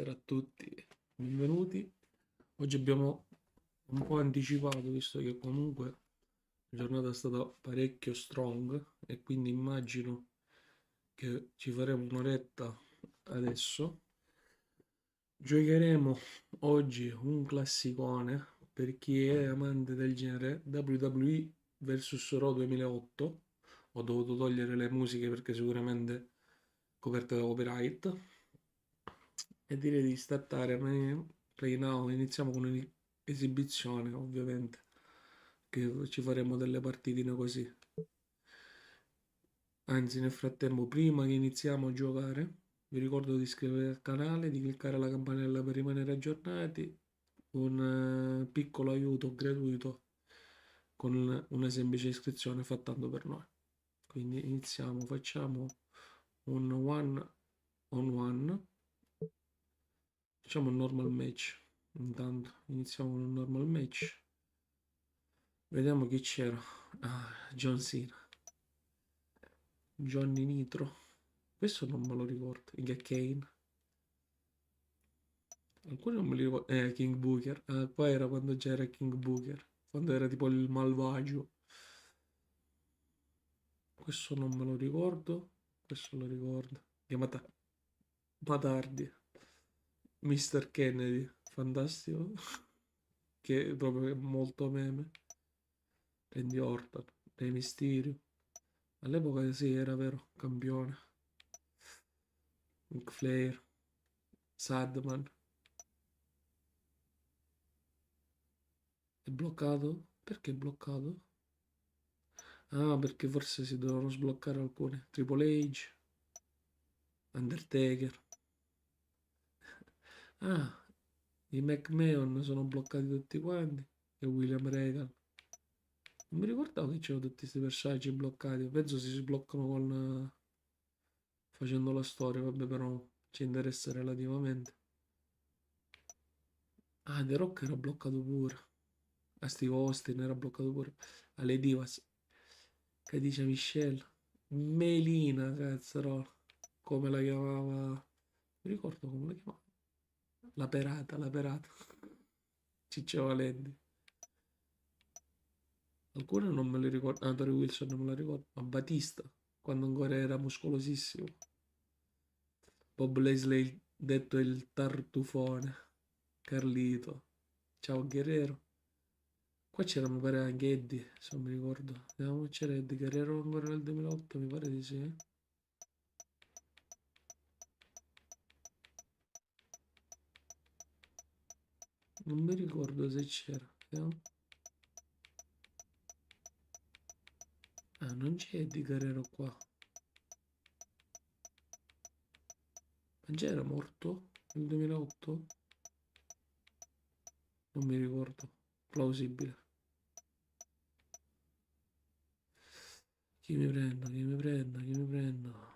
Buonasera a tutti, benvenuti. Oggi abbiamo un po' anticipato, visto che comunque la giornata è stata parecchio strong e quindi immagino che ci faremo un'oretta adesso. Giocheremo oggi un classicone per chi è amante del genere, WWE vs Raw 2008. Ho dovuto togliere le musiche perché sicuramente coperte da copyright. E direi di startare, play now. Iniziamo con un'esibizione, ovviamente, che ci faremo delle partitine così. Anzi, nel frattempo, prima che iniziamo a giocare, vi ricordo di iscrivervi al canale, di cliccare la campanella per rimanere aggiornati. Un piccolo aiuto gratuito con una semplice iscrizione fa tanto per noi. Quindi iniziamo, facciamo un one on one. Facciamo un normal match. Intanto iniziamo con un normal match. Vediamo chi c'era. John Cena. Johnny Nitro. Questo non me lo ricordo. Kane. Alcuni non me li ricordo. King Booker. Qua era quando c'era King Booker. Quando era tipo il malvagio. Questo non me lo ricordo. Questo lo ricordo. Chiamata Patardi. Mr. Kennedy. Fantastico. Che è proprio molto meme. Randy Orton. Rey Mysterio. All'epoca sì, era vero, campione. Ric Flair. Sadman. È bloccato? Perché è bloccato? Ah, perché forse si dovevano sbloccare alcune. Triple H. Undertaker. Ah, i McMahon sono bloccati tutti quanti. E William Regal. Non mi ricordavo che c'erano tutti questi personaggi bloccati. Penso si sbloccano con... facendo la storia, vabbè, però ci interessa relativamente. Ah, The Rock era bloccato pure. A Steve Austin era bloccato pure. Alle Divas. Che dice Michelle? Melina, cazzarola. Come la chiamava? Mi ricordo come la chiamava. La perata, la perata. Ciccio Valenti. Alcune non me le ricordo. Ah, Tori Wilson non me la ricordo. Ma Batista, quando ancora era muscolosissimo. Bob Leslie, detto il tartufone. Carlito. Ciao Guerrero. Qua c'era, mi pare, anche Eddie, se non mi ricordo. Vediamo, c'era Eddie Guerrero ancora nel 2008, mi pare di sì. Non mi ricordo se c'era. Vediamo. Ah, non c'è Eddie Guerrero qua. Ma già era morto nel 2008? Non mi ricordo. Plausibile. Chi mi prendo? Chi mi prendo? Chi mi prendo?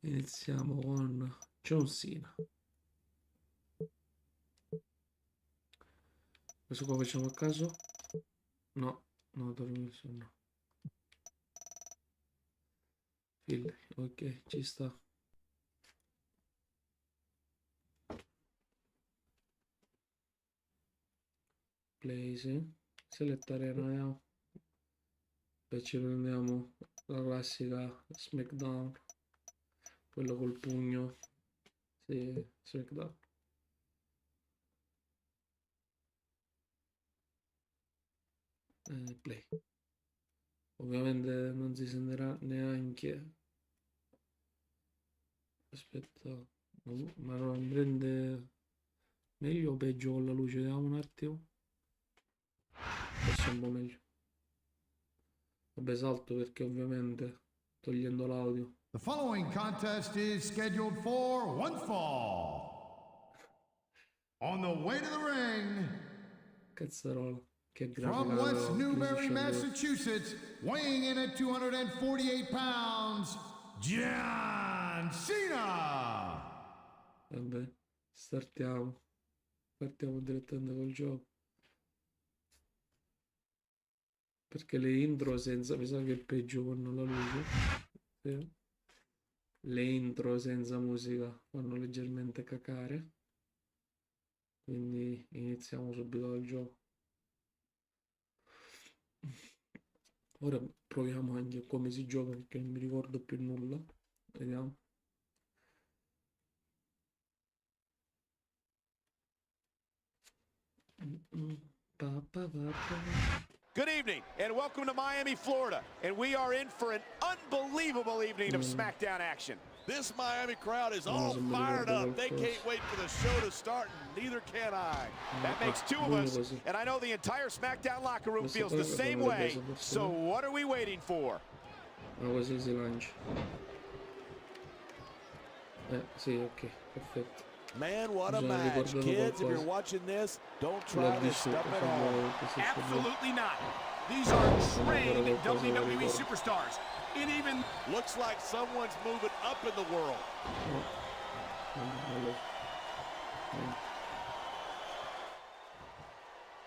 Iniziamo con John Cena. Questo qua facciamo a caso? No, no, Tori Wilson no. Philly, ok, ci sta. Play, sì. Selettare arena. Poi ci prendiamo la classica SmackDown. Quello col pugno. Sì, SmackDown. Play. Ovviamente non si sentirà neanche. Aspetta, ma non prende meglio o peggio con la luce? Vediamo un attimo. Forse un po' meglio. Vabbè, salto perché ovviamente togliendo l'audio. The following contest is scheduled for one fall. On the way to the ring, Cazzarola, che grafica from West la Newbury, PlayStation 2. Massachusetts, weighing in at 248 pounds, John Cena. Vabbè, startiamo. partiamo direttamente col gioco. Perché le intro senza, mi sa che è peggio con la luce. Sì. Le intro senza musica fanno leggermente cacare. Quindi iniziamo subito dal gioco. Ora proviamo anche come si gioca perché non mi ricordo più nulla. Vediamo. Good evening and welcome to Miami, Florida. And we are in for an unbelievable evening of SmackDown action. This Miami crowd is all fired up. They can't wait for the show to start, and neither can I. That makes two of us, and I know the entire SmackDown locker room feels the same way. So what are we waiting for? Così si lancia. Sì, ok, perfetto. Man, what a match. Kids, if you're watching this, don't try this stuff at home. Absolutely not. These are trained WWE superstars. It even looks like someone's moving up in the world.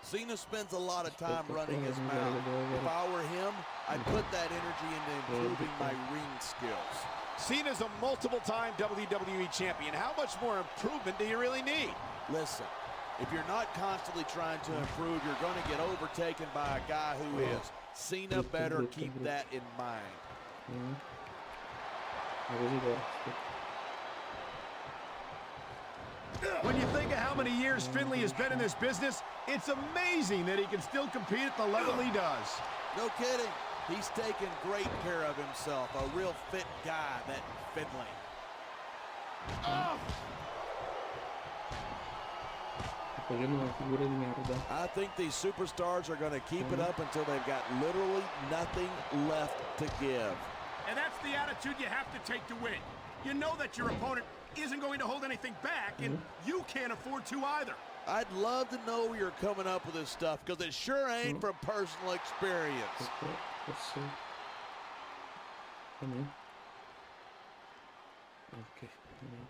Cena spends a lot of time running his mouth. If I were him, I'd put that energy into improving my ring skills. Cena's a multiple-time WWE champion. How much more improvement do you really need? Listen, if you're not constantly trying to improve, you're going to get overtaken by a guy who is. Cena better keep that in mind. When you think of how many years Finlay has been in this business, it's amazing that he can still compete at the level he does. No kidding. He's taken great care of himself. A real fit guy, that Finlay. I think these superstars are going to keep it up until they've got literally nothing left to give. And that's the attitude you have to take to win. You know that your opponent isn't going to hold anything back, and you can't afford to either. I'd love to know where you're coming up with this stuff, because it sure ain't from personal experience.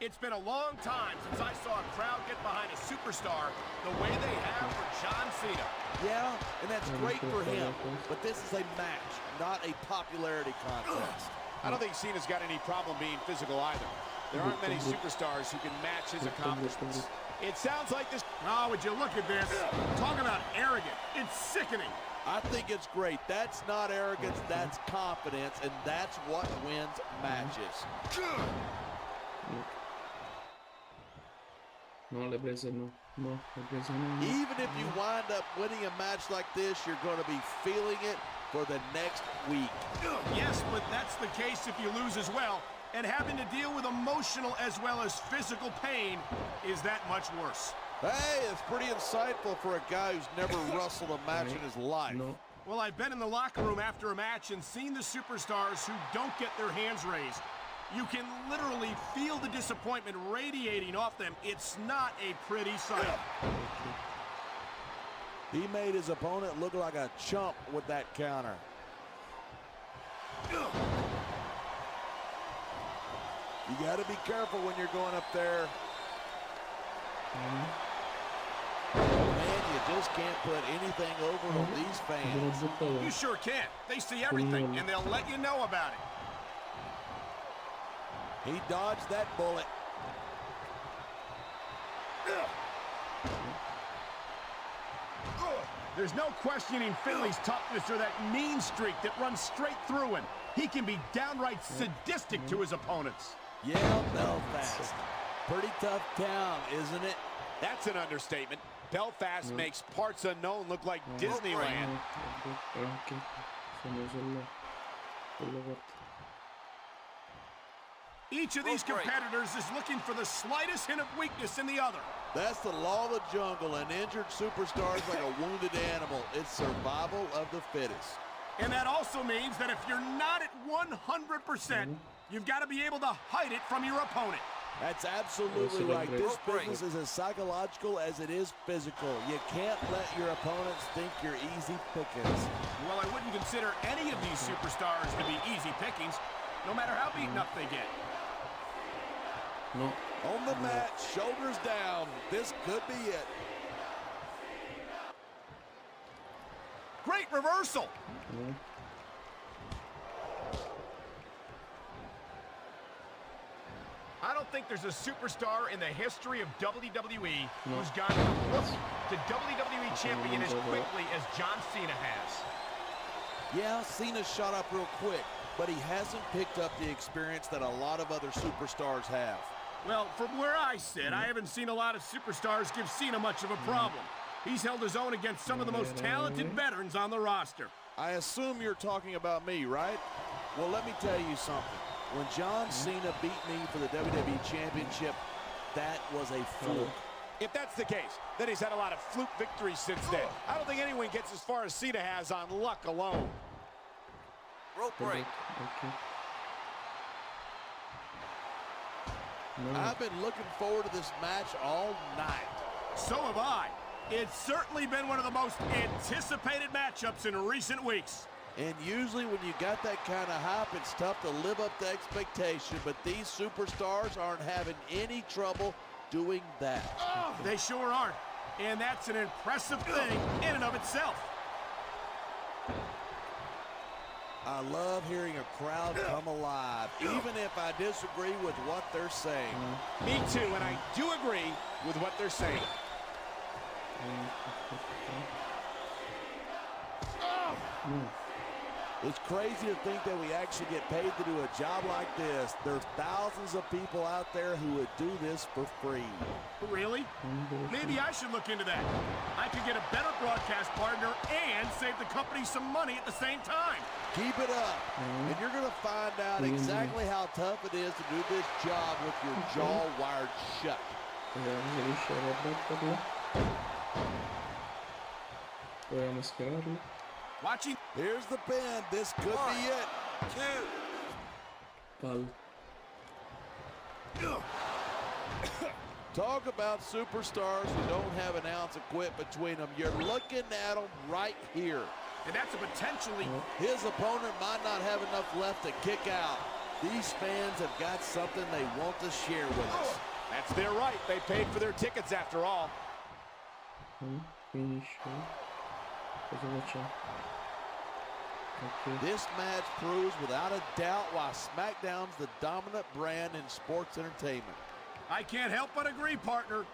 It's been a long time since I saw a crowd get behind a superstar the way they have for John Cena. Yeah, and that's great for him, but this is a match, not a popularity contest. I don't think Cena's got any problem being physical either. There aren't many superstars who can match his accomplishments. It sounds like this. Oh, would you look at this? Talk about arrogant. It's sickening. I think it's great. That's not arrogance, that's confidence, and that's what wins matches. Even if you wind up winning a match like this, you're going to be feeling it for the next week. Yes, but that's the case if you lose as well. And having to deal with emotional as well as physical pain is that much worse. Hey, it's pretty insightful for a guy who's never wrestled a match in his life. Well, I've been in the locker room after a match and seen the superstars who don't get their hands raised. You can literally feel the disappointment radiating off them. It's not a pretty sight. He made his opponent look like a chump with that counter. You got to be careful when you're going up there. Man, you just can't put anything over on these fans. You sure can't. They see everything, and they'll let you know about it. He dodged that bullet. There's no questioning Finlay's toughness or that mean streak that runs straight through him. He can be downright sadistic to his opponents. Yeah, Belfast. Pretty tough town, isn't it? That's an understatement. Belfast makes parts unknown look like Disneyland. Each of these competitors is looking for the slightest hint of weakness in the other. That's the law of the jungle. An injured superstar is like a wounded animal. It's survival of the fittest. And that also means that if you're not at 100%, you've got to be able to hide it from your opponent. That's absolutely right. This business is as psychological as it is physical. You can't let your opponents think you're easy pickings. Well, I wouldn't consider any of these superstars to be easy pickings, no matter how beaten up they get. On the mat, shoulders down. This could be it. Great reversal. I don't think there's a superstar in the history of WWE who's gone from rookie to WWE champion as quickly as John Cena has. Yeah, Cena shot up real quick, but he hasn't picked up the experience that a lot of other superstars have. Well, from where I sit, I haven't seen a lot of superstars give Cena much of a problem. He's held his own against some of the most talented veterans on the roster. I assume you're talking about me, right? Well, let me tell you something. When John Cena beat me for the WWE Championship, that was a fluke. If that's the case, then he's had a lot of fluke victories since then. I don't think anyone gets as far as Cena has on luck alone. Rope break. Okay. I've been looking forward to this match all night. So have I. It's certainly been one of the most anticipated matchups in recent weeks. And usually when you got that kind of hype, it's tough to live up to expectation, but these superstars aren't having any trouble doing that. Oh, they sure aren't. And that's an impressive thing in and of itself. I love hearing a crowd come alive, even if I disagree with what they're saying. Me too, and I do agree with what they're saying. It's crazy to think that we actually get paid to do a job like this. There's thousands of people out there who would do this for free. Really? Maybe I should look into that. I could get a better broadcast partner and save the company some money at the same time. Keep it up, and you're going to find out exactly how tough it is to do this job with your jaw wired shut. Watching. Here's the pin. This could be it. 2. Talk about superstars who don't have an ounce of quit between them. You're looking at them right here. And that's a potentially... His opponent might not have enough left to kick out. These fans have got something they want to share with us. That's their right. They paid for their tickets after all. This match proves without a doubt why SmackDown's the dominant brand in sports entertainment. I can't help but agree, partner.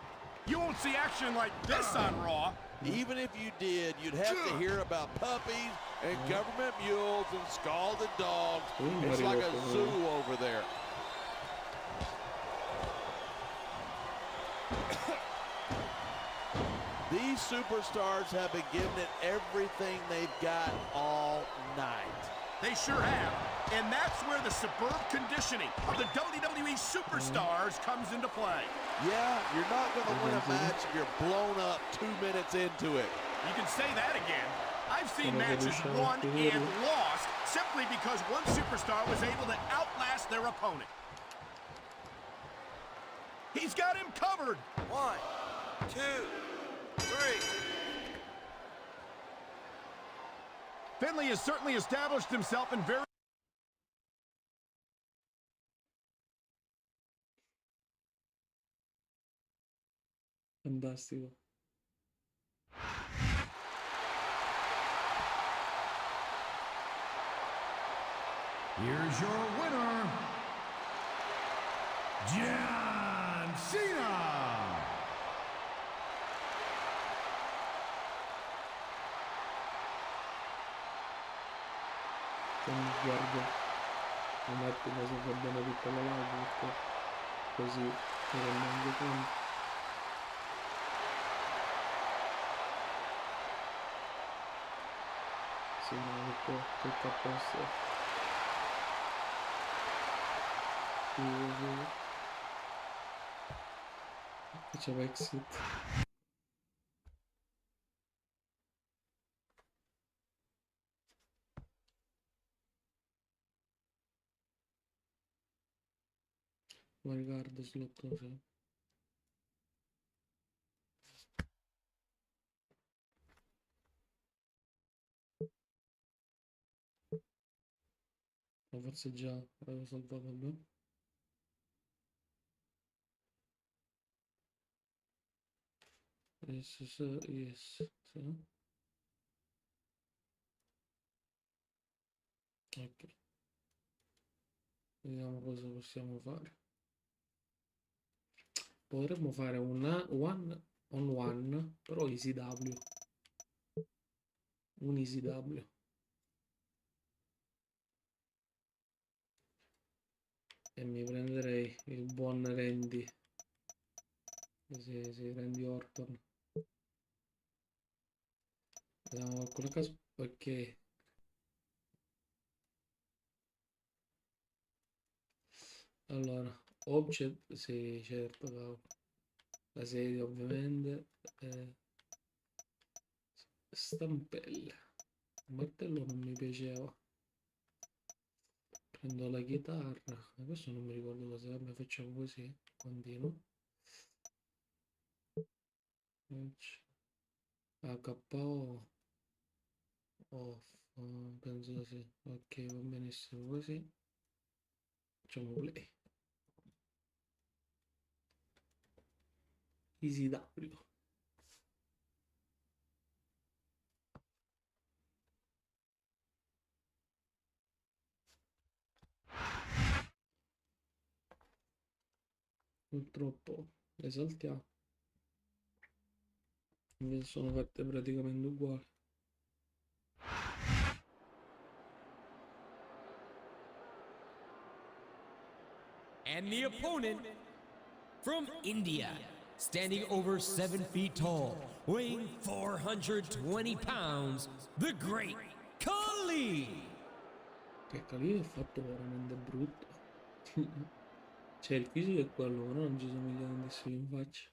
You won't see action like this on Raw. Even if you did, you'd have to hear about puppies and government mules and scalded dogs. It's like a zoo over there. These superstars have been giving it everything they've got all night. They sure have. And that's where the superb conditioning of the WWE superstars comes into play. Yeah, you're not going to win a match if you're blown up 2 minutes into it. You can say that again. I've seen matches won and lost simply because one superstar was able to outlast their opponent. He's got him covered. 1, 2, 3. Finley has certainly established himself in very... Fantastico. Here's your winner, John Cena. Con guardo un attimo se va bene tutta la live perché così mi rendo conto. Sì, no, tutto a posto. Facciamo exit. Ma ricordo slot così. Ma forse già avevo salvato, vabbè. Yes, yes, sì. Ok. Vediamo cosa possiamo fare. Potremmo fare una one on one, però easy W. Un easy W. E mi prenderei il buon Randy. Sì, Randy Orton. Vediamo qualcuno a caso. Ok. Allora, object, sì, certo, cavolo. La sedia ovviamente. Stampelle. Il martello non mi piaceva. Prendo la chitarra. Questo non mi ricordo cosa. Vabbè, facciamo così. Continuo. HO off. Penso sì. Ok, va benissimo così. Facciamo play. Easy W. Purtroppo esaltiamo. Invece sono fatte praticamente uguali. And the opponent from India, standing over 7 feet tall, weighing 420 pounds, the great Khali. Che Khali è fatto veramente brutto. Cioè il fisico è quello, però non ci somiglia tantissimo in faccia.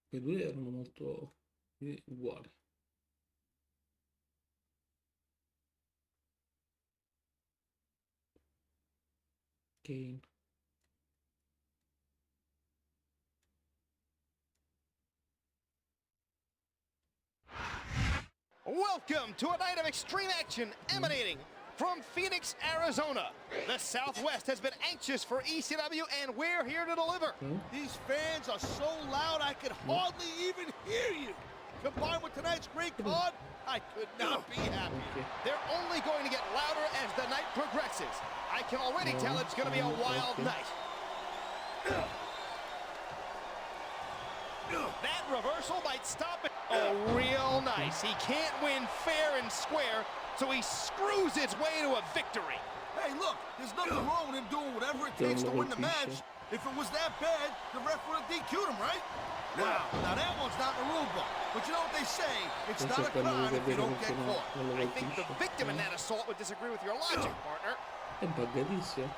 Quei due erano molto uguali. Kane. Welcome to a night of extreme action emanating from Phoenix, Arizona. The Southwest has been anxious for ECW, and we're here to deliver. These fans are so loud I could hardly even hear you. Combined with tonight's great card, I could not be happier. They're only going to get louder as the night progresses. I can already tell it's going to be a wild night. That reversal might stop it. Oh, real nice. He can't win fair and square, so he screws his way to a victory. Hey, look, there's nothing wrong with him doing whatever it takes to win the match. If it was that bad, the ref would have DQ'd him, right? Wow, now that one's not in the rule book. But you know what they say, it's not a crime if you don't get caught. I think the victim in that assault would disagree with your logic, partner. È buggatissimo.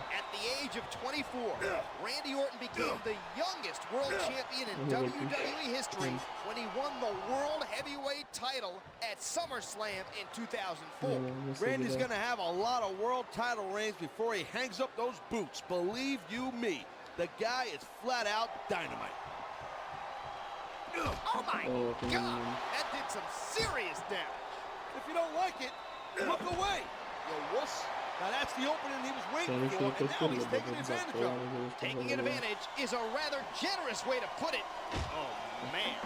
At the age of 24, Randy Orton became the youngest world champion in WWE history when he won the World Heavyweight title at SummerSlam in 2004. Randy's going to have a lot of world title reigns before he hangs up those boots. Believe you me, the guy is flat out dynamite. Oh my God, that did some serious damage. If you don't like it, look away, you wuss. Now that's the opening he was waiting for, and now he's taking advantage of it. Taking advantage is a rather generous way to put it. Oh man,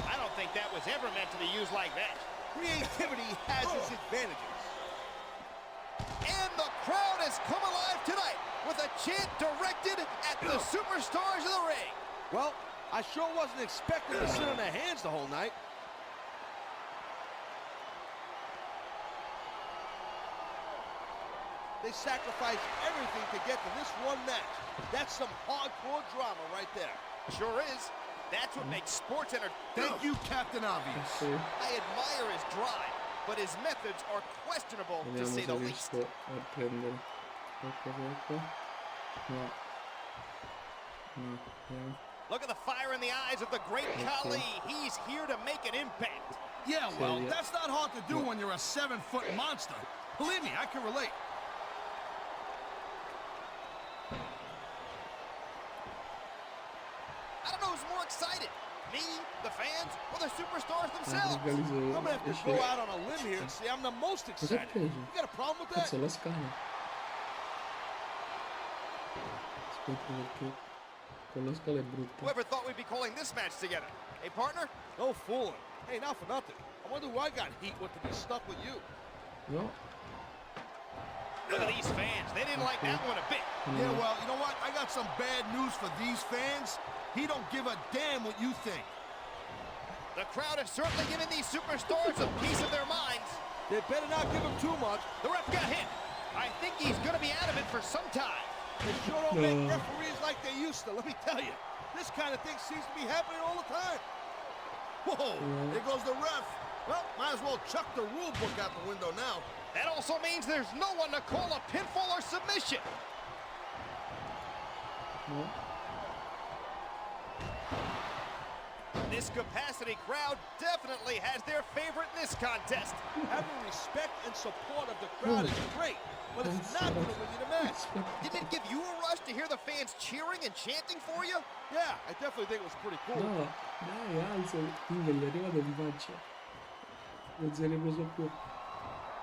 I don't think that was ever meant to be used like that. Creativity has its advantages. And the crowd has come alive tonight with a chant directed at the superstars of the ring. Well, I sure wasn't expecting to sit on their hands the whole night. They sacrificed everything to get to this one match. That's some hardcore drama right there. Sure is. That's what makes sports entertaining. Thank you, Captain Obvious. I admire his drive, but his methods are questionable, to say the least. Look at the fire in the eyes of the great Khali. He's here to make an impact. Yeah, well, that's not hard to do when you're a 7-foot monster. Believe me, I can relate. I don't know who's more excited, me, the fans, or the superstars themselves. I'm gonna have to go out on a limb here and say I'm the most excited. You got a problem with that? Cazzo, la scala. Aspetta perché con la scala è brutta. Whoever thought we'd be calling this match together? Hey, partner? No fooling. Hey, not for nothing. I wonder who I got heat with to be stuck with you. No. Look at these fans. They didn't like that one a bit. Yeah, well, you know what? I got some bad news for these fans. He don't give a damn what you think. The crowd has certainly given these superstars a piece of their minds. They better not give him too much. The ref got hit. I think he's going to be out of it for some time. They sure don't make referees like they used to, let me tell you. This kind of thing seems to be happening all the time. Whoa, there goes the ref. Well, might as well chuck the rule book out the window now. That also means there's no one to call a pinfall or submission. No. This capacity crowd definitely has their favorite in this contest. Having respect and support of the crowd is great, but it's not going to win you the match. Didn't it give you a rush to hear the fans cheering and chanting for you? Yeah, I definitely think it was pretty cool. No, dai, alza, Inga gli è arrivato in faccia. Non si è ripreso più.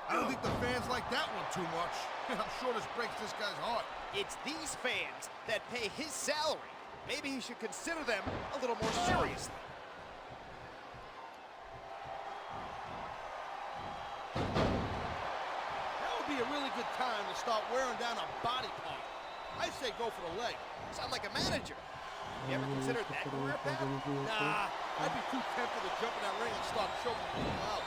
I don't think the fans like that one too much. I'm sure this breaks this guy's heart. It's these fans that pay his salary. Maybe he should consider them a little more seriously. That would be a really good time to start wearing down a body part. I say go for the leg. Sound like a manager. You ever considered that career path? Nah, I'd be too tempted to jump in that ring and start choking people out.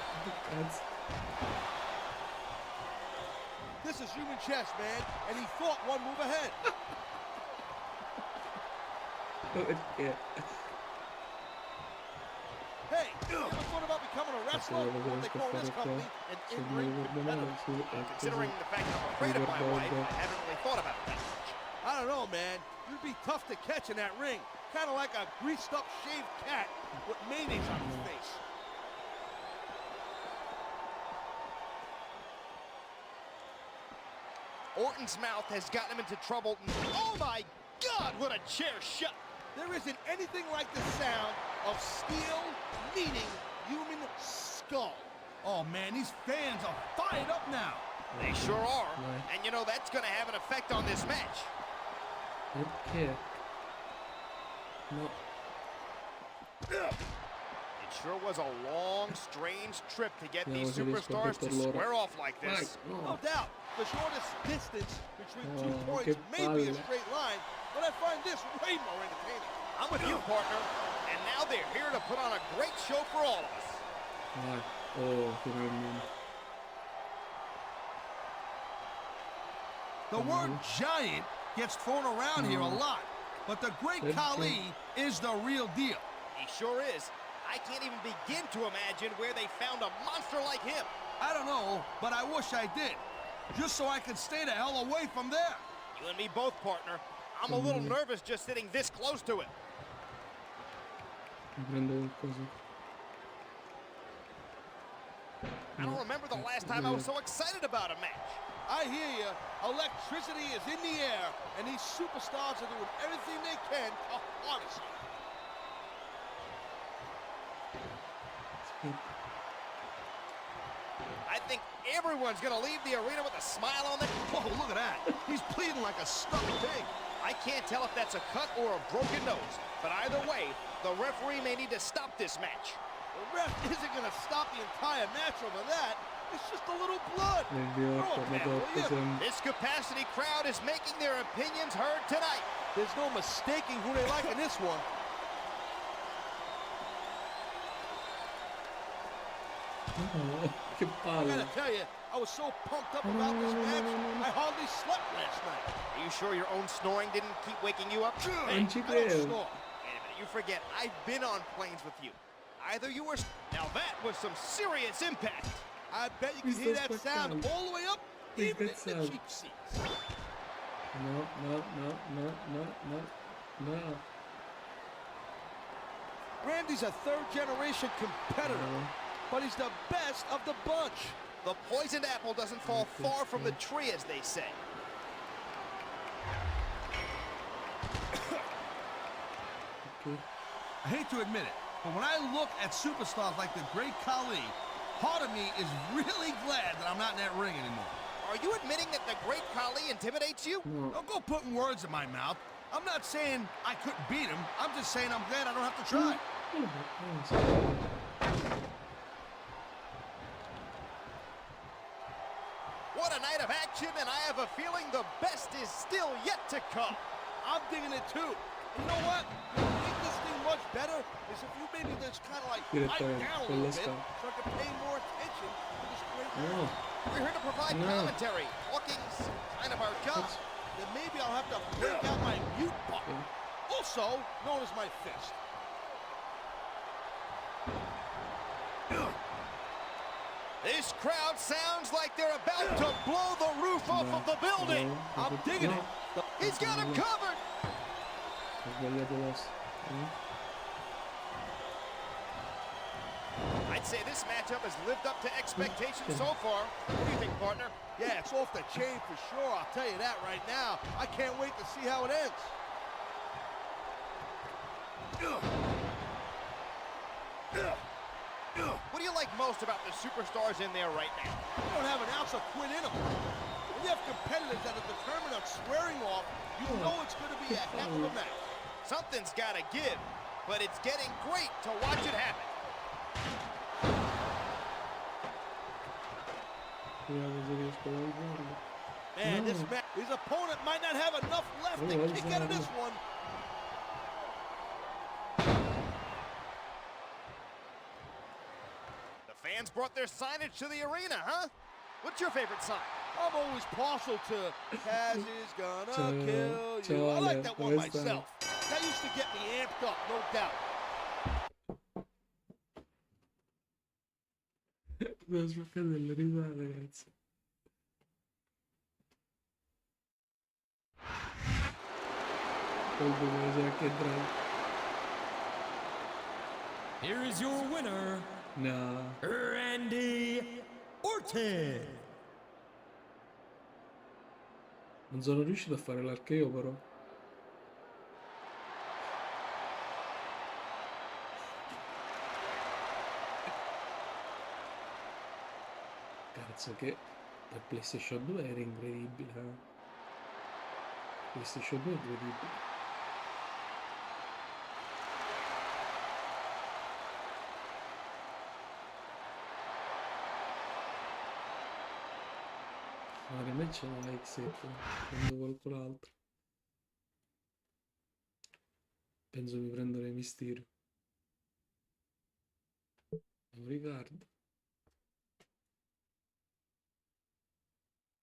This is human chess, man, and he thought one move ahead. Hey, you ever thought about becoming a wrestler? What they call this company an in-ring competitor. Considering the fact that I'm afraid of my wife, I haven't really thought about it that much. I don't know, man. You'd be tough to catch in that ring. Kind of like a greased-up shaved cat with mayonnaise on his face. Orton's mouth has gotten him into trouble. Oh my God, what a chair shot! There isn't anything like the sound of steel meeting human skull. Oh man, these fans are fired up now. They sure are. And you know that's going to have an effect on this match. Okay. No. It sure was a long, strange trip to get these superstars to square off like this. No doubt, the shortest distance between 2 points may be a straight line, but I find this way more entertaining. I'm with you, partner. And now they're here to put on a great show for all of us. Oh, finalmente. The word giant gets thrown around here a lot, but the great Khali is the real deal. He sure is. I can't even begin to imagine where they found a monster like him. I don't know, but I wish I did. Just so I could stay the hell away from there. You and me both, partner. I'm a little nervous just sitting this close to it. I don't remember the last time I was so excited about a match. I hear you. Electricity is in the air, and these superstars are doing everything they can to harness it. I think everyone's going to leave the arena with a smile on their... Whoa, look at that. He's bleeding like a stuck pig. I can't tell if that's a cut or a broken nose, but either way, the referee may need to stop this match. The ref isn't going to stop the entire match over that. It's just a little blood. This capacity crowd is making their opinions heard tonight. There's no mistaking who they like in this one. I gotta tell you, I was so pumped up about this match, I hardly slept last night. Are you sure your own snoring didn't keep waking you up? Hey, I don't snore. Wait a minute, you forget, I've been on planes with you. Either you were... Now that was some serious impact. I bet you can hear that sound all the way up, even in the cheap seats. No. Randy's a third-generation competitor, but he's the best of the bunch. The poisoned apple doesn't fall far from the tree, as they say. I hate to admit it, but when I look at superstars like the great Khali, part of me is really glad that I'm not in that ring anymore. Are you admitting that the great Khali intimidates you? Don't go putting words in my mouth. I'm not saying I couldn't beat him. I'm just saying I'm glad I don't have to try. What a night of action, and I have a feeling the best is still yet to come. I'm digging it too. You know what? What would make this thing much better is if you maybe just kind of like pipe down a little bit so I can pay more attention to this great match. We're here to provide commentary. Talking's kind of our job. Then maybe I'll have to break out my mute button, also known as my fist. This crowd sounds like they're about to blow the roof off of the building. I'm digging it. He's got him covered. I'd say this matchup has lived up to expectations so far. What do you think, partner? Yeah, it's off the chain for sure. I'll tell you that right now. I can't wait to see how it ends. What do you like most about the superstars in there right now? They don't have an ounce of quit in them. When you have competitors that are determined on swearing off, you know it's going to be a heck of a match. Something's got to give, but it's getting great to watch it happen. Man, this match, his opponent might not have enough left to kick out of this one. The fans brought their signage to the arena, huh? What's your favorite sign? I'm always partial to Kaz is gonna kill you. I like that one myself. That used to get me amped up, no doubt. Devo sbloccare delle risate, ragazzi. Poi come c'è anche Drake. Here is your winner, No. Randy Orton. Non sono riuscito a fare l'archeo però. Cazzo che per PlayStation 2 era incredibile, eh? PlayStation 2 è incredibile. Magari me c'è una X7, prendo qualcun altro. Penso mi prenderei Mysterio. Ricordo.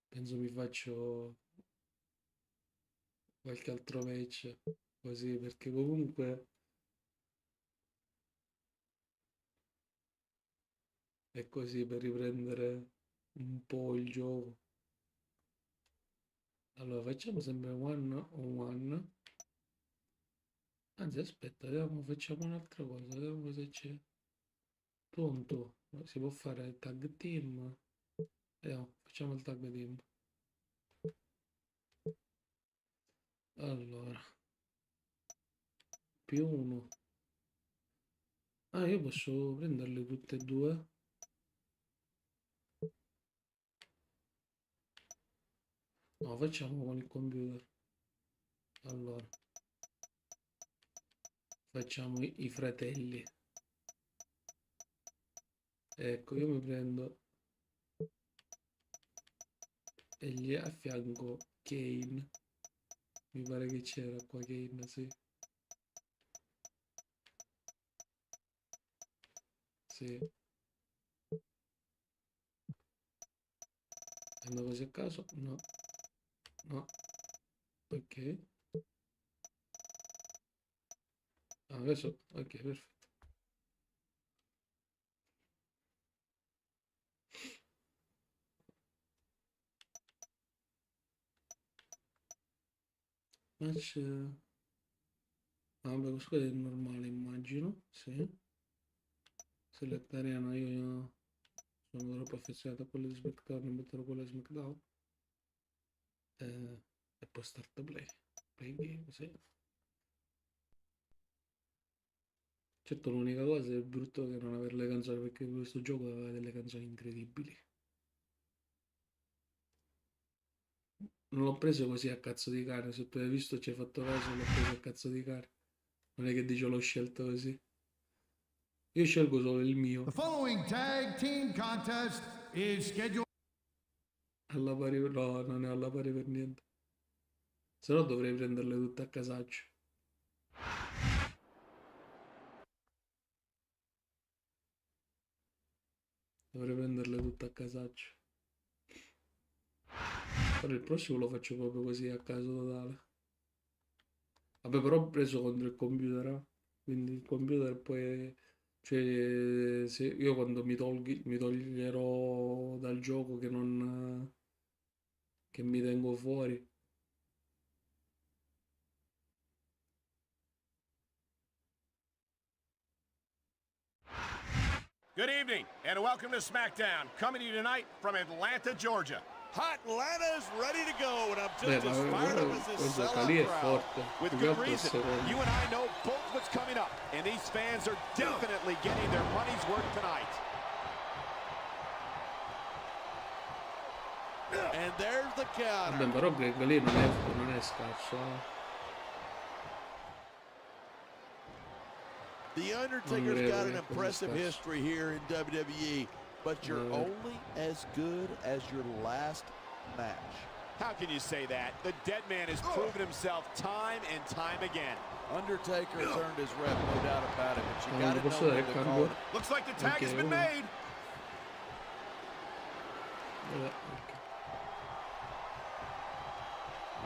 Penso mi faccio qualche altro match così, perché comunque è così per riprendere un po' il gioco. Allora facciamo sempre one on one. Anzi aspetta, vediamo, facciamo un'altra cosa, vediamo cosa c'è. Pronto, si può fare il tag team. Vediamo, facciamo il tag team. Allora, più uno. Ah, io posso prenderle tutte e due? No, facciamo con il computer. Allora, facciamo i fratelli. Ecco, io mi prendo e gli affianco Kane. Mi pare che c'era qua Kane, sì. Sì. Prendo così a caso? No. No. Ok. Ah, adesso, ok, perfetto. Match. Ah, vabbè, questo è normale, immagino. Sì. Select arena, io sono troppo affezionato a quello di SmackDown, non metterò quello di SmackDown. E poi start play. Play game, sì. Certo, l'unica cosa è brutto che non avere le canzoni, perché questo gioco aveva delle canzoni incredibili. Non l'ho preso così a cazzo di cane, se tu hai visto ci hai fatto caso, l'ho preso a cazzo di cane. Non è che dice l'ho scelto così. Io scelgo solo il mio. The following tag team contest is scheduled. Alla pari, no, non è alla pari per niente. Se no dovrei prenderle tutte a casaccio. Dovrei prenderle tutte a casaccio. Però il prossimo lo faccio proprio così a caso totale. Vabbè, però ho preso contro il computer, quindi il computer poi, cioè, se io quando mi toglierò dal gioco che non, che mi tengo fuori. Good evening, and welcome to SmackDown, coming to you tonight from Atlanta, Georgia. Atlanta is ready to go, and I'm just Beh, as ma fired up as this questo sellout Cali è crowd. forte. With Più che good altro il reason. secondo. You and I know both what's coming up, and these fans are definitely getting their money's worth tonight. And there's the counter. Vabbè, però Greg lì non è scarso. The Undertaker's got an impressive history here in WWE, but you're only as good as your last match. How can you say that? The dead man has proven himself time and time again. Undertaker has earned his rep, no doubt about it, but you Non gotta posso know dare when il to call cambio. it. Looks like the tag has Ok, been uno. made. Ok.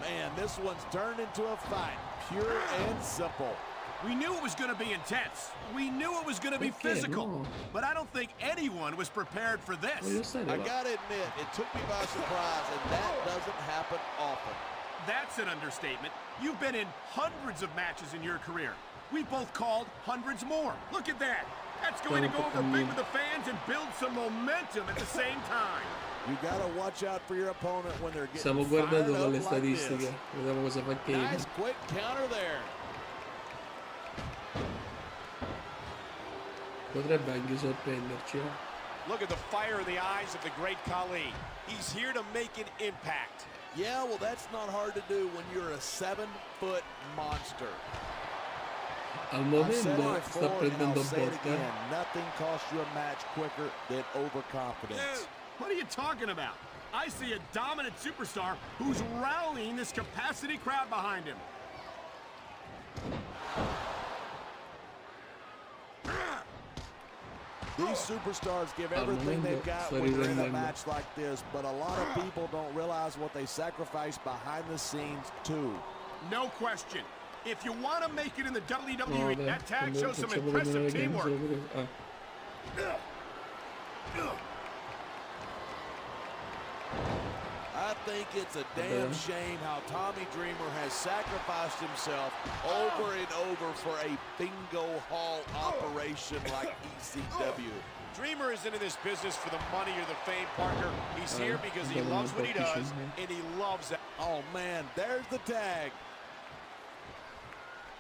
Man, this one's turned into a fight, pure and simple. We knew it was going to be intense. We knew it was going to be Perché physical. no? But I don't think anyone was prepared for Voglio this. stare I là. gotta admit, it took me by surprise, and that doesn't happen often. That's an understatement. You've been in hundreds of matches in your career. We both called hundreds more. Look at that. That's going to go over big with the fans and build some momentum at the same time. You gotta watch out for your opponent when they're getting Stiamo fired guardando up dalle like statistiche. this. Vediamo cosa fa Kane. Nice quick counter there. Potrebbe anche sorprenderci, eh? Look at the fire in the eyes of the great Khali. He's here to make an impact. Yeah, well, that's not hard to do when you're a 7-foot monster. Al I've said it momento sta before, and prendendo I'll say it botte. again. Nothing costs you a match quicker than overconfidence. What are you talking about? I see a dominant superstar who's rallying this capacity crowd behind him. These superstars give everything they've got when they're in a match like this, but a lot of people don't realize what they sacrifice behind the scenes, too. No question. If you want to make it in the No, WWE, dai, that tag shows some facciamo impressive vedere teamwork. I think it's a damn shame how Tommy Dreamer has sacrificed himself over and over for a bingo hall operation like ECW. Dreamer isn't in this business for the money or the fame, partner. He's here because he loves what he does, and he loves it. Oh, man, there's the tag.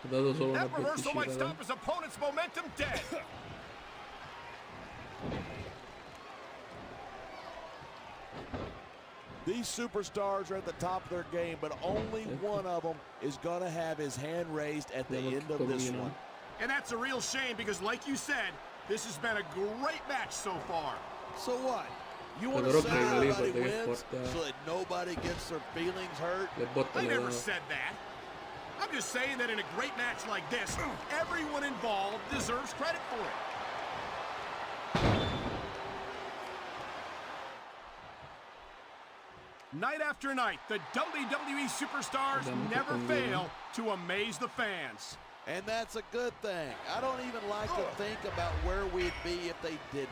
Ho dato solo una That reversal might botticina, stop his opponent's momentum dead. These superstars are at the top of their game, but only one of them is going to have his hand raised at the end of this one. And that's a real shame because, like you said, this has been a great match so far. So what? You want Però to say prego lì everybody perché è wins forte. so that nobody gets their feelings hurt? Le botte I le never dà. said that. I'm just saying that in a great match like this, everyone involved deserves credit for it. Night after night, the WWE superstars never fail to amaze the fans. And that's a good thing. I don't even like to think about where we'd be if they didn't.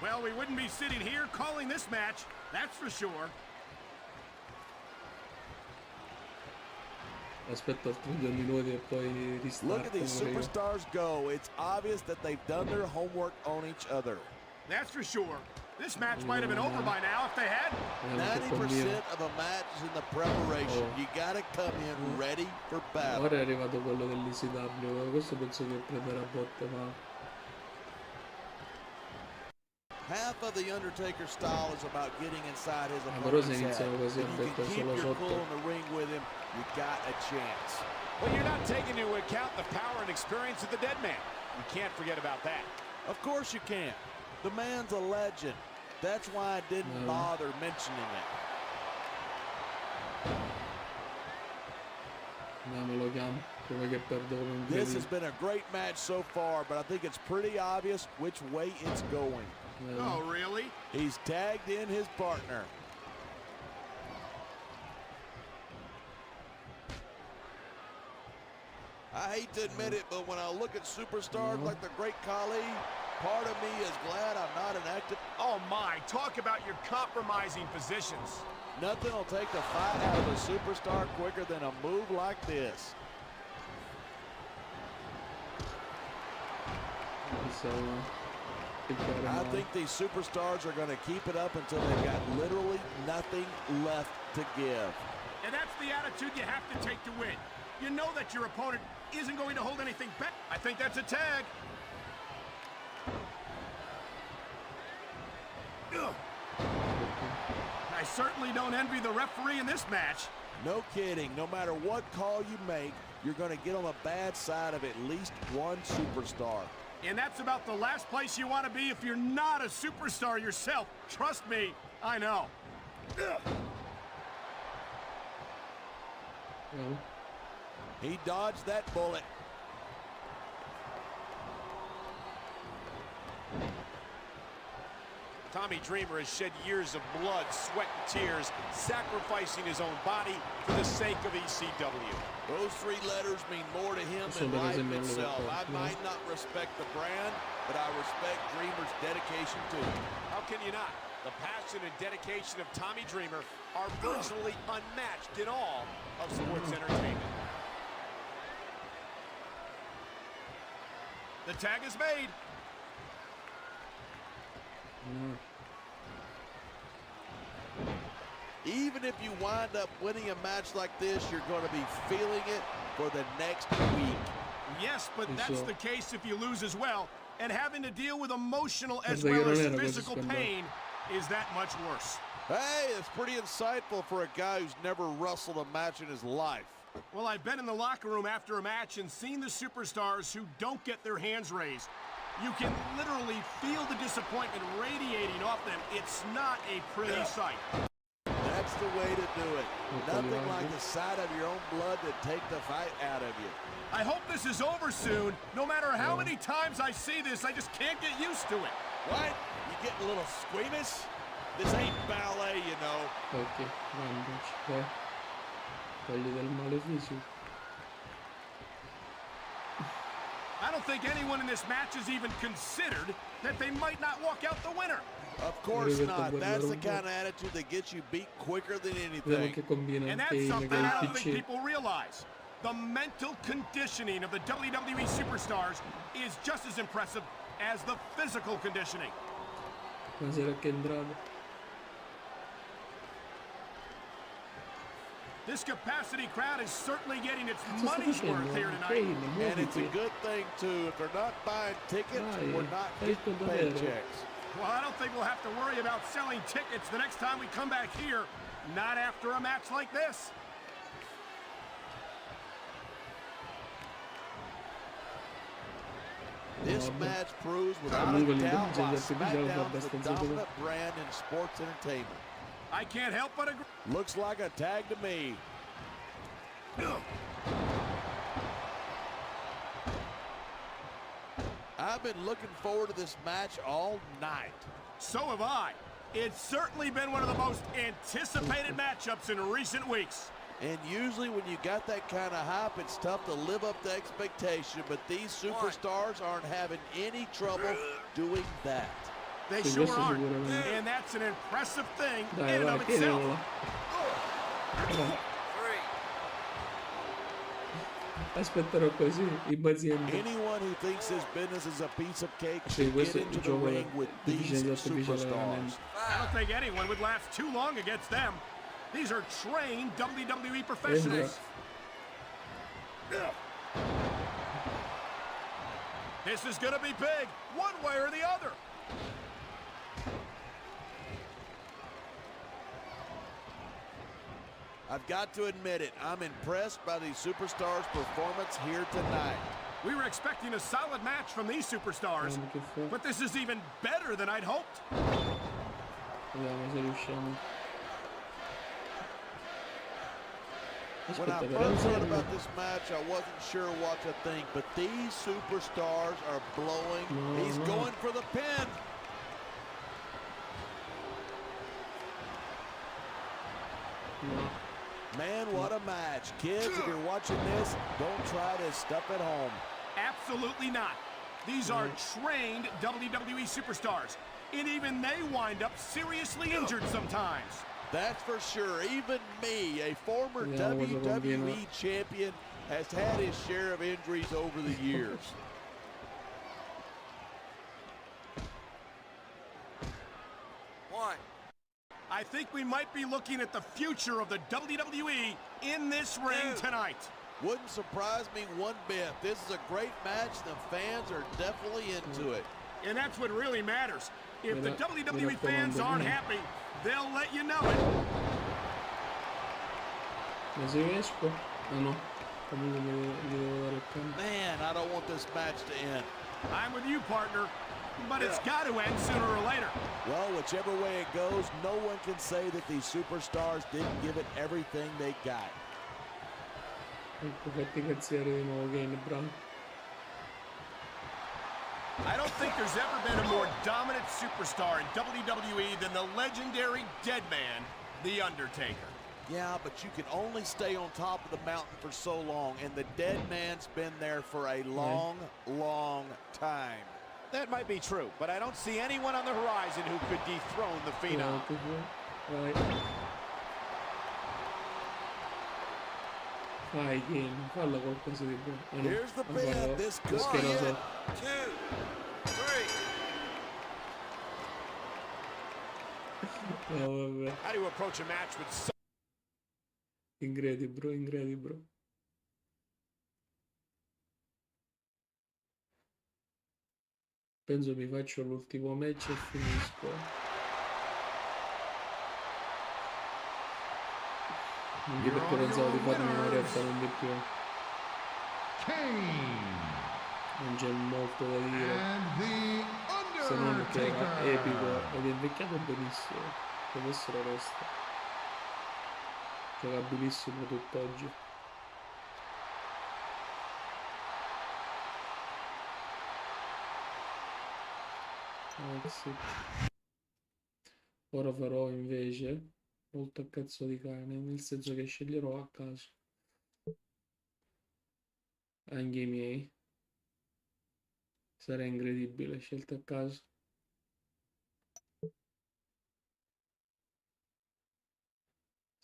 Well, we wouldn't be sitting here calling this match, that's for sure. Aspetto altri 2 minuti e poi Look at these ristarto. superstars go. It's obvious that they've done their homework on each other. That's for sure. This match might have been over by now if they had. 90% of a match is in the preparation. You got to come in ready for battle. Ora è arrivato quello dell'ICW, questo penso che prenderà botte, ma Half of the Undertaker style is about getting inside his però se opponent's head. iniziano così If a you can mettere keep solo your cool sotto. in the ring with him, you got a chance. But you're not taking into account the power and experience of the dead man. You can't forget about that. Of course you can. The man's a legend. That's why I didn't bother mentioning it. Me lo chiamo, come che perdo come un This has credito. been a great match so far, but I think it's pretty obvious which way it's going. Oh, really? He's tagged in his partner. I hate to admit it, but when I look at superstars like the great Khali, part of me is glad I'm not an active. Oh my, talk about your compromising positions. Nothing will take the fight out of a superstar quicker than a move like this. I think these superstars are going to keep it up until they've got literally nothing left to give. And that's the attitude you have to take to win. You know that your opponent isn't going to hold anything back. I think that's a tag. Ugh. I certainly don't envy the referee in this match. No kidding. No matter what call you make, you're going to get on the bad side of at least one superstar. And that's about the last place you want to be if you're not a superstar yourself. Trust me, I know. Ugh. He dodged that bullet. Tommy Dreamer has shed years of blood, sweat, and tears, sacrificing his own body for the sake of ECW. Those three letters mean more to him than life itself. I might not respect the brand, but I respect Dreamer's dedication to it. How can you not? The passion and dedication of Tommy Dreamer are virtually unmatched in all of sports entertainment. The tag is made. Even if you wind up winning a match like this, you're going to be feeling it for the next week. Yes, but that's the case if you lose as well. And having to deal with emotional as well as physical pain is that much worse. Hey, it's pretty insightful for a guy who's never wrestled a match in his life. Well, I've been in the locker room after a match and seen the superstars who don't get their hands raised. You can literally feel the disappointment radiating off them. It's not a pretty sight. That's the way to do it. Nothing like the sight of your own blood to take the fight out of you. I hope this is over soon. No matter how many times I see this, I just can't get used to it. What? You getting a little squeamish? This ain't ballet, you know. Ok, andiamoci. Togli del maleficio. I don't think anyone in this match has even considered that they might not walk out the winner. Of course not. That's the kind of attitude that gets you beat quicker than anything. And that's something I don't think people realize. The mental conditioning of the WWE superstars is just as impressive as the physical conditioning. This capacity crowd is certainly getting its money's worth here tonight. And it's a good thing, too. If they're not buying tickets, we're not getting paychecks. Well, I don't think we'll have to worry about selling tickets the next time we come back here. Not after a match like this. This match proves without a doubt why SmackDown is the dominant brand in sports entertainment. I can't help but agree. Looks like a tag to me. I've been looking forward to this match all night. So have I. It's certainly been one of the most anticipated matchups in recent weeks. And usually when you got that kind of hype, it's tough to live up to expectation, but these superstars aren't having any trouble doing that. They sure aren't, and that's an impressive thing in and of itself. Aspetterò così, impaziente. Anyone who thinks his business is a piece of cake should get into the ring with these superstars. I don't think anyone would last too long against them. These are trained WWE professionals. This is going to be big, one way or the other. I've got to admit it, I'm impressed by these superstars' performance here tonight. We were expecting a solid match from these superstars, Che fa? but this is even better than I'd hoped. Vediamo se riusciamo. When I Aspetta, first heard però about this match, I wasn't sure what to think, but these superstars are blowing. No, He's no. going for the pin. no. Man, what a match. Kids, if you're watching this, don't try this stuff at home. Absolutely not. These are trained WWE superstars, and even they wind up seriously injured sometimes. That's for sure. Even me, a former Yeah, was a WWE champion, has had his share of injuries over the years. One. I think we might be looking at the future of the WWE in this ring tonight. Wouldn't surprise me one bit. This is a great match. The fans are definitely into it. And that's what really matters. If the WWE put on fans the aren't ring. happy, they'll let you know it. Ma se riesco? Ah no. Comunque gli devo dare il tempo. Man, I don't want this match to end. I'm with you, partner, but it's got to end sooner or later. Well, whichever way it goes, no one can say that these superstars didn't give it everything they got. Ecco, fatti cazziare di nuovo, Kane, bravo. I don't think there's ever been a more dominant superstar in WWE than the legendary Dead Man, The Undertaker. Yeah, but you can only stay on top of the mountain for so long, and the Dead Man's been there for a long, long time. That might be true, but I don't see anyone on the horizon who could dethrone the Phenom. Vai. Vai, Kane, falla qualcosa di buono. Ah, no. Here's the Vabbè, pin. This could che be lo so. it. 2, 3. No, vabbè. How do you approach a match with so Incredibile, incredibile. Penso mi faccio l'ultimo match e finisco. Anche perché pensavo di farmi una realtà non di più. Non c'è molto da dire. Se non che era epico ed è invecchiato benissimo. Deve essere onesto. Giocabilissimo tutt'oggi. Exit. Ora farò invece molto a cazzo di cane, nel senso che sceglierò a caso anche i miei. Sarà incredibile, scelta a caso.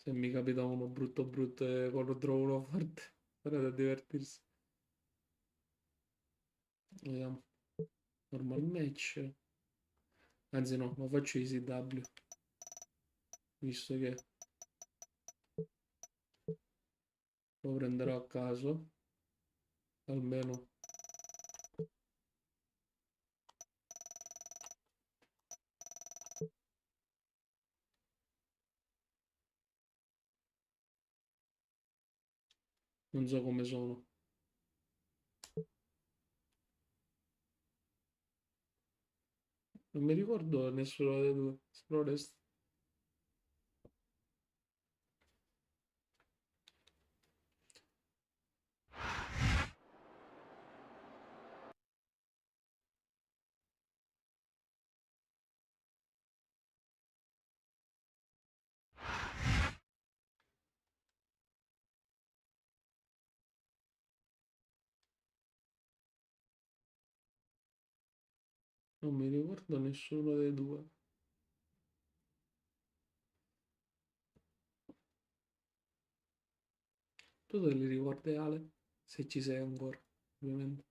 Se mi capita uno brutto e quello trovo uno forte, sarà da divertirsi. Vediamo. Normal match. Anzi no, lo faccio ECW. Visto che lo prenderò a caso. Almeno. Non so come sono. Non mi ricordo nessuno dei due, sono onesto. Non mi ricordo nessuno dei due. Tu te li ricordi, Ale? Se ci sei ancora, ovviamente.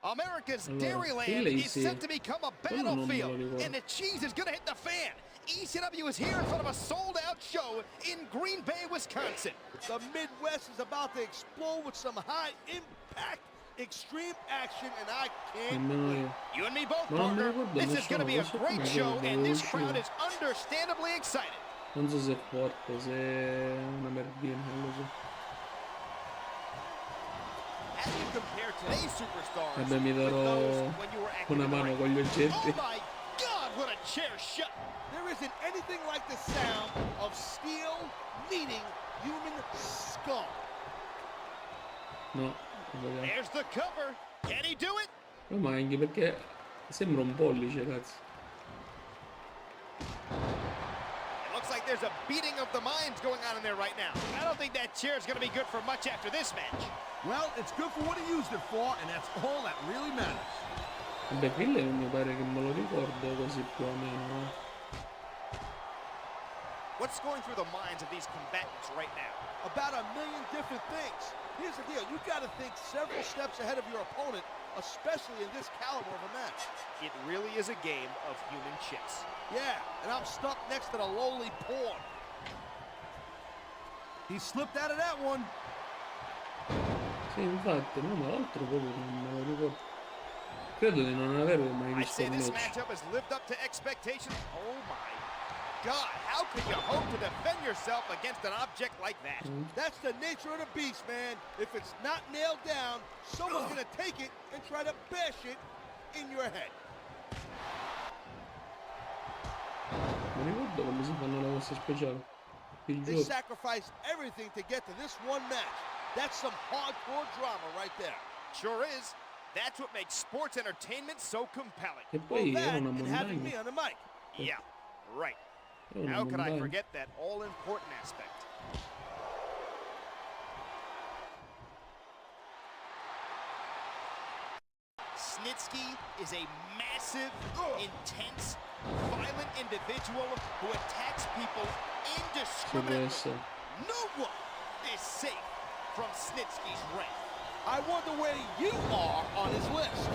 America's Allora, Dairyland lei is sì. set to become a Quello non me lo battlefield, ricordo. and the cheese is gonna hit the fan. ECW is here in front of a sold-out show in Green Bay, Wisconsin. The Midwest is about to explode with some high-impact, extreme action, and I can't Nemmeno io. You and me both, Ma non mi partner. ricordo This is nessuno, gonna be a lo so great come show, devo and this uscire. crowd is understandably excited. Non so se è forte, se è una merdina, non lo so. How do you compare today's superstars Vabbè, mi with darò those when you were active una in the mano ring? con gli oggetti. Oh my God, what a chair shot! There isn't anything like the sound of steel meeting human skull. No, vabbè. There's the cover. Can he do it? Ma anche perché sembra un pollice, cazzo. It looks like there's a beating of the minds going on in there right now. I don't think that chair is going to be good for much after this match. Well, it's good for what he used it for, and that's all that really matters. Vabbè, quello mi pare che me lo ricordo così più o meno. What's going through the minds of these combatants right now? About a million different things. Here's the deal, you got to think several steps ahead of your opponent, especially in this caliber of a match. It really is a game of human chess. Yeah, and I'm stuck next to the lowly pawn. He slipped out of that one. Sì, infatti, no, ma l'altro proprio non me lo ricordo. Credo di non aver mai I'd visto say un this match. matchup has lived up to expectations. Oh my God, how could you hope to defend yourself against an object like that? That's the nature of the beast, man. If it's not nailed down, someone's gonna take it and try to bash it in your head. Non ricordo come si fanno le mosse speciali. Il They gioco. sacrificed everything to get to this one match. That's some hardcore drama right there. Sure is. That's what makes sports entertainment so compelling. E Well, poi that era una and having me montagna. on the mic. Yeah, right. Era una How could I montagna. forget that all-important aspect? Snitsky is a massive, intense, violent individual who attacks people Ci può indiscriminately. essere. No one is safe from Snitsky's wrath. I wonder where you are on his list.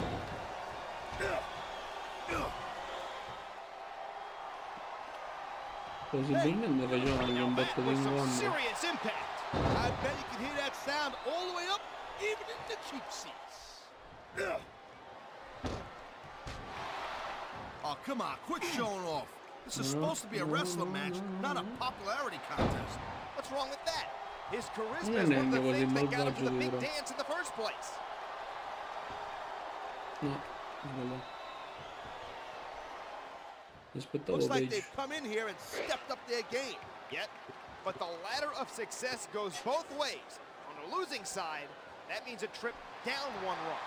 Possibilmente facevano anche un Now botto that di was some incontri. serious impact. I bet you can hear that sound all the way up, even in the cheap seats. Oh, come on, quit showing off. This is supposed to be a wrestling match, not a popularity contest. What's wrong with that? His charisma Non is è one of the così things that got him to the malvagio, big dirò. dance in the first place. No, sbagliato. Aspettavo Looks like peggio. they've come in here and stepped up their game. Yet, but the ladder of success goes both ways. On the losing side, that means a trip down one rung.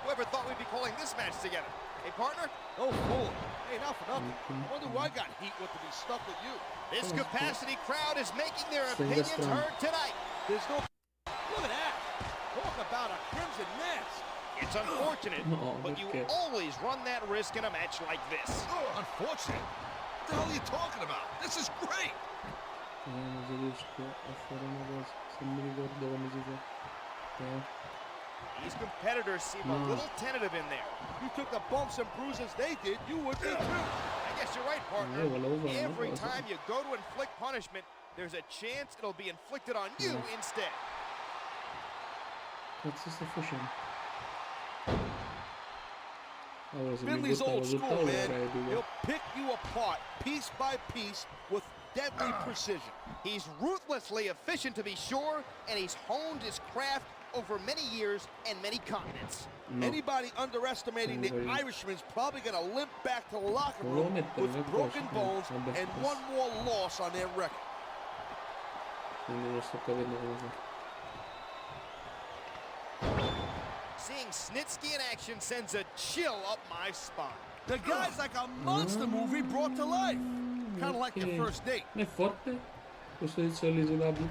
Whoever thought we'd be calling this match together? Hey, partner? No fool. Hey, not for nothing. I wonder who I got heat with to be stuck with you. This capacity crowd is making their Stay opinions strong. heard tonight. There's no... Look at that. Talk about a crimson mask. It's unfortunate, No, but you perché? always run that risk in a match like this. Unfortunate? What the hell are you talking about? This is great. Vediamo se riesco a fare una cosa. Se mi ricordo come si fa. These competitors seem a No. little tentative in there. You took the bumps and bruises they did, you would be too. I guess you're right, partner. Io volevo fare una Every cosa. time you go to inflict punishment, there's a chance it'll be inflicted on you instead. Cazzo sto facendo? Allora se mi Finley's buttavo old tutta school, la man. replica. He'll pick you apart piece by piece with deadly precision. He's ruthlessly efficient to be sure, and he's honed his craft over many years and many continents. No. Anybody underestimating the Sì, Irishman's probably going to limp back to the locker Volevo room mettere with nel broken coso, bones vabbè, and adesso. one more loss on their record. Quindi non sto capendo come fa. Seeing Snitsky in action sends a chill up my spine. The guy's like a monster movie brought to life. Kind of like your Ok. first date. È forte? Questo tizio all'ISW?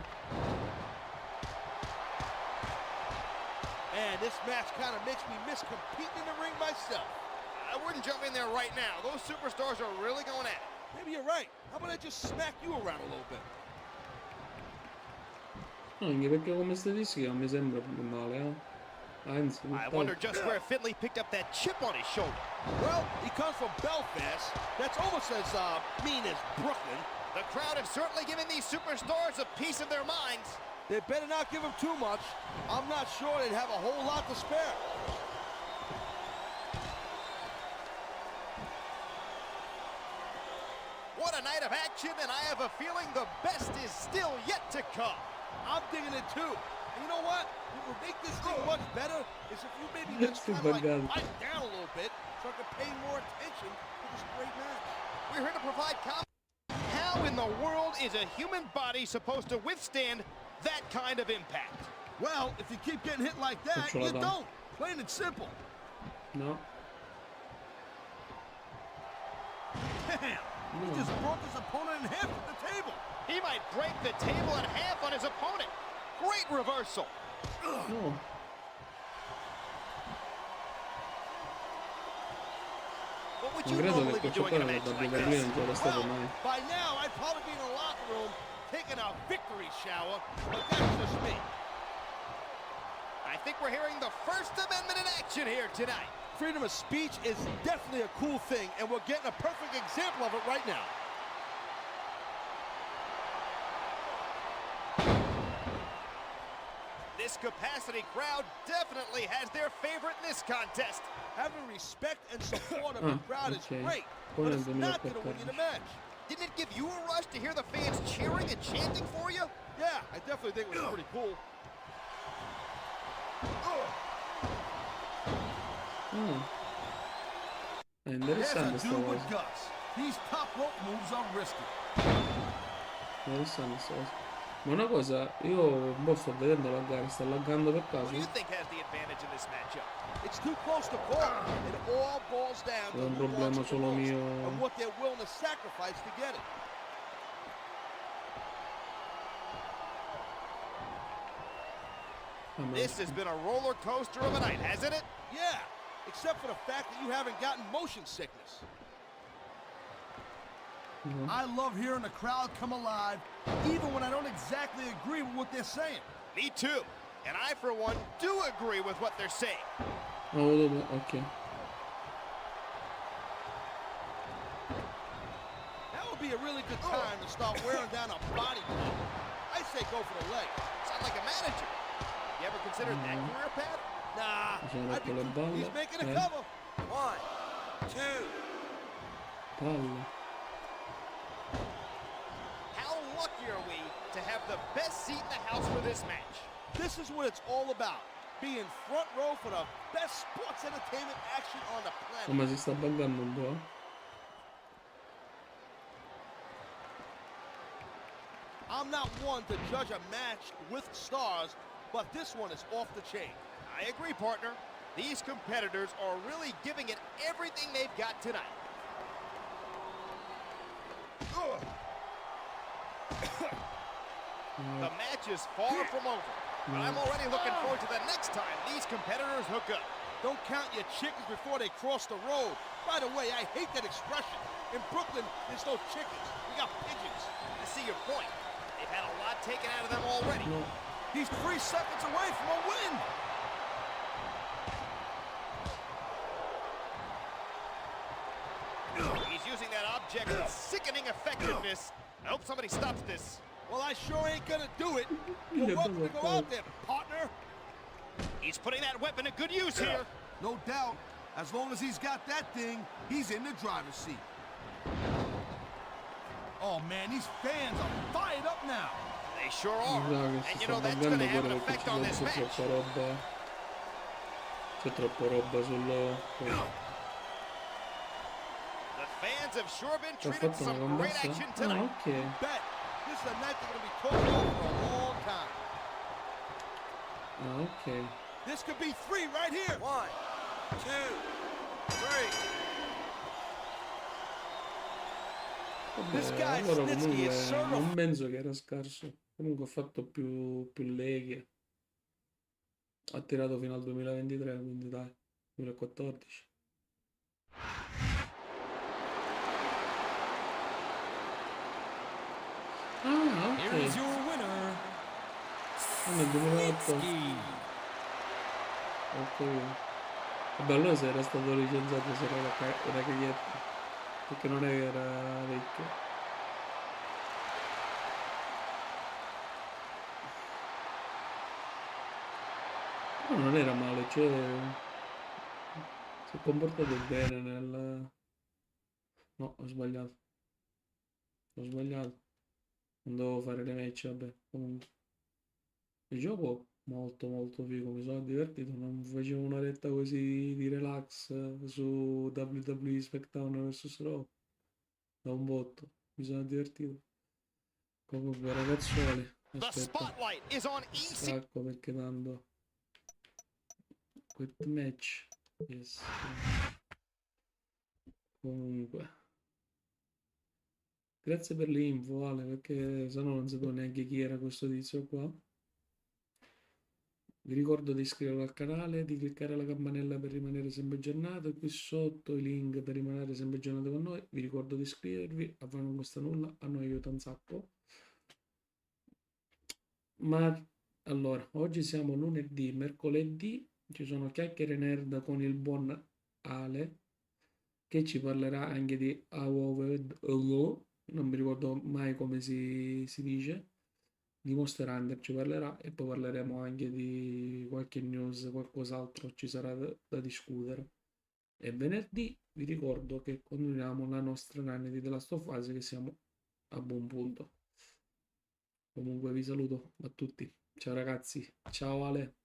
Man, this match kind of makes me miss competing in the ring myself. I wouldn't jump in there right now. Those superstars are really going at it. Maybe you're right. How about I just smack you around a little bit? No, anche perché come statistica non mi sembra più male, eh? Anzi, I tutt'altro. wonder just where Finley picked up that chip on his shoulder. Well, he comes from Belfast. That's almost as mean as Brooklyn. The crowd is certainly giving these superstars a piece of their minds. They better not give him too much. I'm not sure they'd have a whole lot to spare. What a night of action action, and I have a feeling the best is still yet to come. I'm digging it too. And you know what? What would make this thing much better is if you maybe just kind of like pipe down a little bit so I can pay more attention to this great match. We're here to provide How in the world is a human body supposed to withstand that kind of impact? Well, if you keep getting hit like that, you don't. Plain and simple. No. Damn! He just broke his opponent in half at the table. He might break the table in half on his opponent. Great reversal. No. What would Non you credo normally che be doing in a match questo like WWE this? non c'era stato mai. By now, I'd probably be in the locker room taking a victory shower, but that's just me. I think we're hearing the First Amendment in action here tonight. Freedom of speech is definitely a cool thing, and we're getting a perfect example of it right now. This capacity crowd definitely has their favorite in this contest. Having respect and support of the crowd is great, Poi but nel it's not going to win you the 2014. match. Didn't it give you a rush to hear the fans cheering and chanting for you? Yeah, I definitely think it was pretty cool. È There's interessante a sta dude with cosa. guts. These top rope moves are risky. Interessante sta cosa. Ma una cosa, io un po' sto vedendo la gara, sta laggando per Who caso? do you think has the advantage in this matchup? It's too close to call. It all boils down È to un who wants problema it the solo most mio. and what they're willing to sacrifice to get it. This has been a roller coaster of a night, hasn't it? Yeah, except for the fact that you haven't gotten motion sickness. I love hearing the crowd come alive, even when I don't exactly agree with what they're saying. Me too. And I, for one, do agree with what they're saying. Oh, ok. That would be a really good time to start wearing down a body blow. I say go for the leg. Sound like a manager. You ever considered that career path? Nah, I'd be he's making a cover. 1, 2. Palle. How lucky are we to have the best seat in the house for this match? This is what it's all about. Being front row for the best sports entertainment action on the planet. Come si sta buggando un po'? I'm not one to judge a match with stars, but this one is off the chain. I agree, partner. These competitors are really giving it everything they've got tonight. The match is far from over, but I'm already looking forward to the next time these competitors hook up. Don't count your chickens before they cross the road. By the way, I hate that expression. In Brooklyn, there's no chickens. We got pigeons. I see your point. They've had a lot taken out of them already. He's 3 seconds away from a win. He's using that object with sickening effectiveness. I hope somebody stops this. Well, I sure ain't gonna do it. You're welcome to go out there, partner. He's putting that weapon to good use here. No doubt. As long as he's got that thing, he's in the driver's seat. Oh, man, these fans are fired up now. They sure are. Guarda che And si you sta know that's going buggando to have pure an perché effect on this c'è match. troppa roba. C'è troppa roba sul... The fans have sure been Ci ha treated fatto some una great commessa? action Ah, tonight. ok. Bet. This is a night they're gonna be talking about for a long time. Ah, ok. This could be 3 right here. 1, 2, 3. This Vabbè, guy allora Snitsky comunque is sort non of... penso che era scarso. Comunque ho fatto più leghe. Ha tirato fino al 2023, quindi dai, 2014. Ah, Here is ok. your winner, Nel 2008. Snitsky. Ok. Vabbè, allora se era stato licenziato se era caglietto. Perché non era vecchio. No, non era male, cioè si è comportato bene nel... No, ho sbagliato. Ho sbagliato. Non dovevo fare le match, vabbè. Comunque. Il gioco molto molto figo, mi sono divertito, non facevo un'oretta così di relax su WWE SmackDown vs Raw da un botto, mi sono divertito. Comunque ragazzuoli, The aspetta, spotlight is on EC. stacco perché tanto quit match, yes. Comunque grazie per l'info Ale, perché sennò non sapevo neanche chi era questo tizio qua. Vi ricordo di iscrivervi al canale, di cliccare la campanella per rimanere sempre aggiornato e qui sotto i link per rimanere sempre aggiornato con noi. Vi ricordo di iscrivervi, a voi non costa nulla, a noi aiuta un sacco. Ma allora, oggi siamo lunedì, mercoledì, ci sono chiacchiere nerd con il buon Ale che ci parlerà anche di non mi ricordo mai come si dice, di Monster Hunter ci parlerà e poi parleremo anche di qualche news, qualcos'altro ci sarà da discutere. E venerdì vi ricordo che continuiamo la nostra ANNI della fase che siamo a buon punto. Comunque vi saluto a tutti. Ciao ragazzi, ciao Ale.